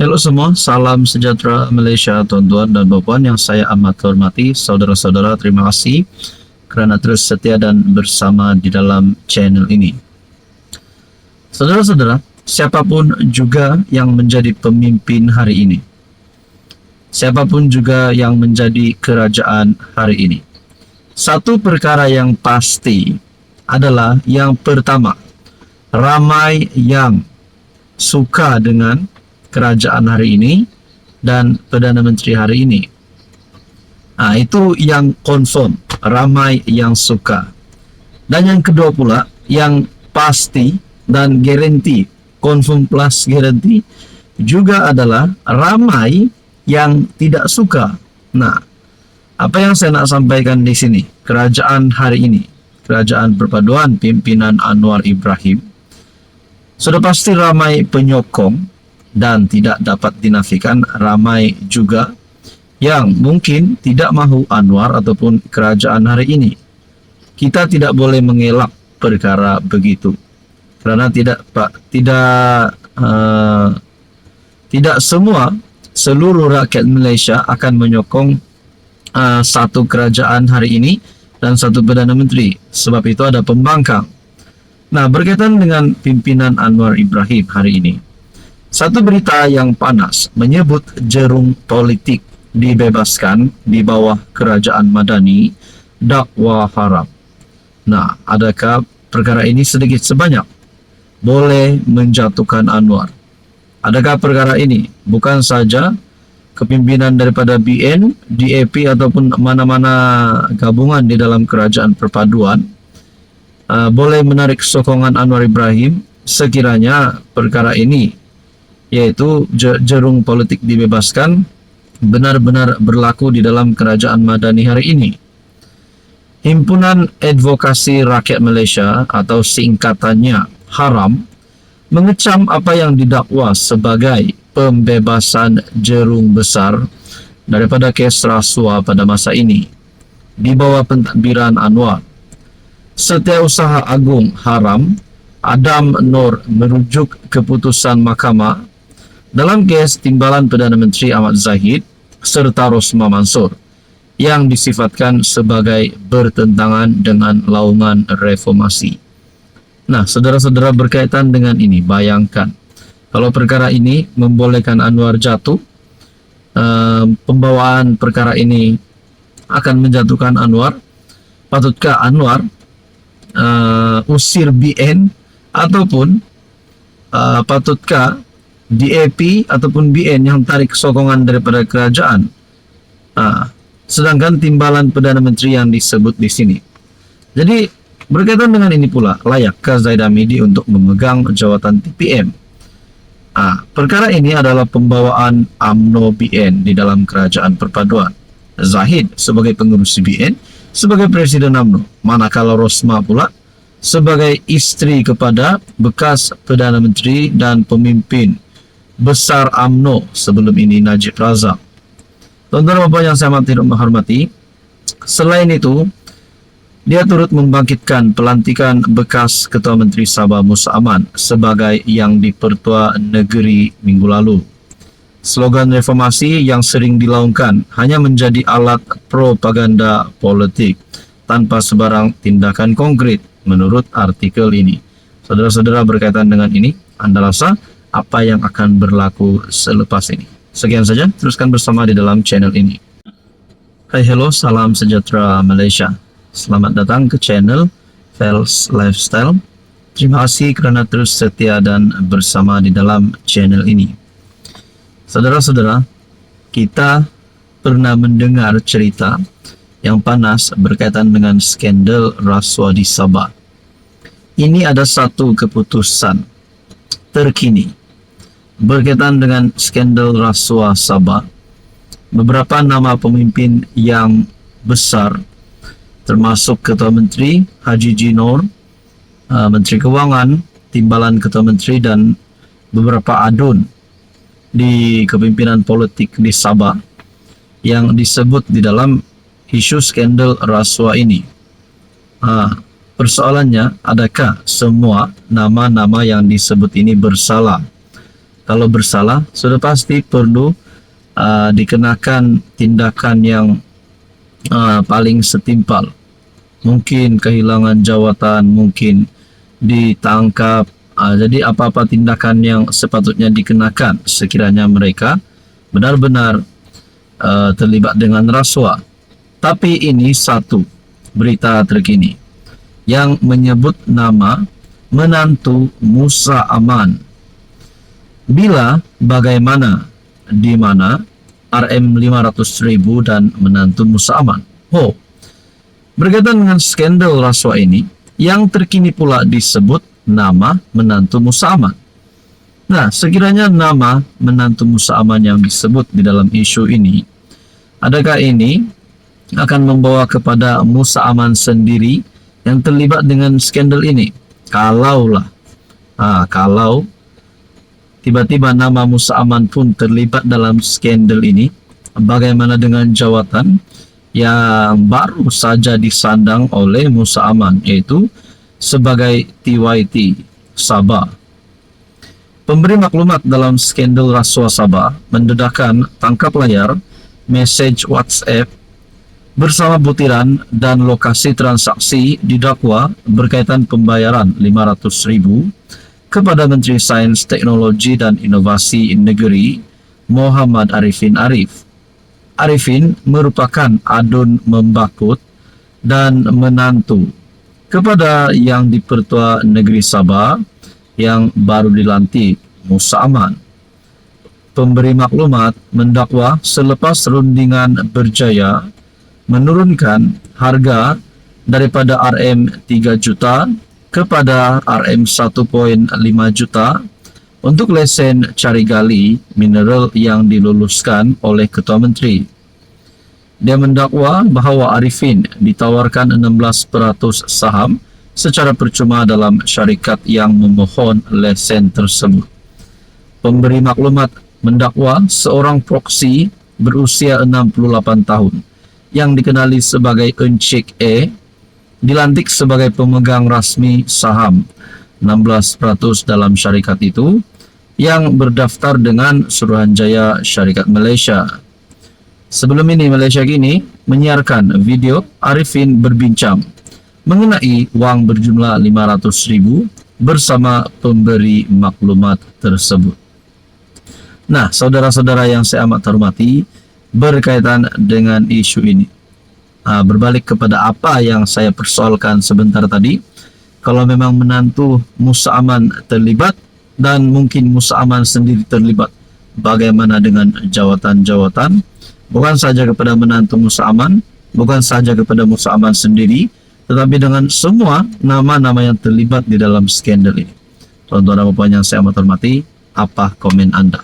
Halo semua, salam sejahtera Malaysia, tuan-tuan dan puan yang saya amat hormati. Saudara-saudara, terima kasih kerana terus setia dan bersama di dalam channel ini. Saudara-saudara, siapapun juga yang menjadi pemimpin hari ini, siapapun juga yang menjadi kerajaan hari ini, satu perkara yang pasti adalah yang pertama, ramai yang suka dengan kerajaan hari ini dan Perdana Menteri hari ini. Itu yang confirm, ramai yang suka. Dan yang kedua pula, yang pasti dan garanti, confirm plus garanti, juga adalah ramai yang tidak suka. Nah, apa yang saya nak sampaikan di sini, kerajaan hari ini, kerajaan perpaduan pimpinan Anwar Ibrahim, sudah pasti ramai penyokong dan tidak dapat dinafikan ramai juga yang mungkin tidak mahu Anwar ataupun kerajaan hari ini. Kita tidak boleh mengelak perkara begitu, kerana tidak semua seluruh rakyat Malaysia akan menyokong satu kerajaan hari ini dan satu Perdana Menteri, sebab itu ada pembangkang. Nah, berkaitan dengan pimpinan Anwar Ibrahim hari ini, satu berita yang panas menyebut Jerung Politik dibebaskan di bawah kerajaan Madani dakwa haram. Nah, adakah perkara ini sedikit sebanyak boleh menjatuhkan Anwar? Adakah perkara ini bukan saja kepimpinan daripada BN, DAP ataupun mana-mana gabungan di dalam kerajaan perpaduan boleh menarik sokongan Anwar Ibrahim sekiranya perkara ini, yaitu Jerung Politik dibebaskan, benar-benar berlaku di dalam kerajaan Madani hari ini. Himpunan Advokasi Rakyat Malaysia atau singkatannya HARAM mengecam apa yang didakwa sebagai pembebasan Jerung besar daripada kes rasuah pada masa ini di bawah pentadbiran Anwar. Setiausaha Agung HARAM Adam Noor merujuk keputusan mahkamah dalam kes timbalan Perdana Menteri Ahmad Zahid serta Rosmah Mansor yang disifatkan sebagai bertentangan dengan laungan reformasi. Nah, saudara-saudara, berkaitan dengan ini, bayangkan kalau perkara ini membolehkan Anwar jatuh, pembawaan perkara ini akan menjatuhkan Anwar. Patutkah Anwar usir BN ataupun patutkah DAP ataupun BN yang tarik sokongan daripada kerajaan, sedangkan timbalan Perdana Menteri yang disebut di sini. Jadi berkaitan dengan ini pula, layakkah Zaid Hamidi untuk memegang jawatan TPM? Perkara ini adalah pembawaan UMNO BN di dalam kerajaan perpaduan. Zahid sebagai pengurus BN, sebagai Presiden UMNO, manakala Rosmah pula sebagai isteri kepada bekas Perdana Menteri dan pemimpin besar UMNO sebelum ini, Najib Razak. Tuan-tuan dan puan yang saya hormati, selain itu, dia turut membangkitkan pelantikan bekas Ketua Menteri Sabah Musa Aman sebagai yang di-Pertua Negeri minggu lalu. Slogan reformasi yang sering dilaungkan hanya menjadi alat propaganda politik tanpa sebarang tindakan konkret menurut artikel ini. Saudara-saudara, berkaitan dengan ini, Anda rasa apa yang akan berlaku selepas ini? Sekian saja, teruskan bersama di dalam channel ini. Hai, hello, salam sejahtera Malaysia. Selamat datang ke channel Fels Lifestyle. Terima kasih kerana terus setia dan bersama di dalam channel ini. Saudara-saudara, kita pernah mendengar cerita yang panas berkaitan dengan skandal rasuah di Sabah. Ini ada satu keputusan terkini berkaitan dengan skandal rasuah Sabah. Beberapa nama pemimpin yang besar, termasuk Ketua Menteri Haji G. Noor, Menteri Kewangan, timbalan Ketua Menteri dan beberapa adun di kepimpinan politik di Sabah yang disebut di dalam isu skandal rasuah ini. Persoalannya, adakah semua nama-nama yang disebut ini bersalah? kalau bersalah sudah pasti perlu dikenakan tindakan yang paling setimpal. Mungkin kehilangan jawatan, mungkin ditangkap. Jadi apa-apa tindakan yang sepatutnya dikenakan sekiranya mereka benar-benar terlibat dengan rasuah. Tapi ini satu berita terkini yang menyebut nama menantu Musa Aman. Bila, bagaimana, di mana RM 500.000 dan menantu Musa Aman. Berkaitan dengan skandal rasuah ini, yang terkini pula disebut nama menantu Musa Aman. Nah, sekiranya nama menantu Musa Aman yang disebut di dalam isu ini, adakah ini akan membawa kepada Musa Aman sendiri yang terlibat dengan skandal ini? Kalau tiba-tiba nama Musa Aman pun terlibat dalam skandal ini, bagaimana dengan jawatan yang baru saja disandang oleh Musa Aman, yaitu sebagai TYT Sabah? Pemberi maklumat dalam skandal rasuah Sabah mendedahkan tangkap layar message WhatsApp bersama butiran dan lokasi transaksi didakwa berkaitan pembayaran 500.000 kepada Menteri Sains, Teknologi dan Inovasi Negeri Muhammad Arifin Arif. Arifin merupakan adun membakut dan menantu kepada Yang di-Pertua Negeri Sabah yang baru dilantik, Musa Aman. Pemberi maklumat mendakwa selepas rundingan berjaya menurunkan harga daripada RM 3 juta kepada RM 1.5 juta untuk lesen cari gali mineral yang diluluskan oleh Ketua Menteri. Dia mendakwa bahawa Arifin ditawarkan 16% saham secara percuma dalam syarikat yang memohon lesen tersebut. Pemberi maklumat mendakwa seorang proksi berusia 68 tahun yang dikenali sebagai Encik E dilantik sebagai pemegang rasmi saham 16% dalam syarikat itu yang berdaftar dengan Suruhanjaya Syarikat Malaysia. Sebelum ini, Malaysia Kini menyiarkan video Arifin berbincang mengenai wang berjumlah 500.000 bersama pemberi maklumat tersebut. Nah, saudara-saudara yang saya amat hormati, berkaitan dengan isu ini, berbalik kepada apa yang saya persoalkan sebentar tadi, kalau memang menantu Musa Aman terlibat dan mungkin Musa Aman sendiri terlibat, bagaimana dengan jawatan-jawatan, bukan saja kepada menantu Musa Aman, bukan saja kepada Musa Aman sendiri, tetapi dengan semua nama-nama yang terlibat di dalam skandal ini. Tuan-tuan dan puan yang saya amat hormati, apa komen Anda?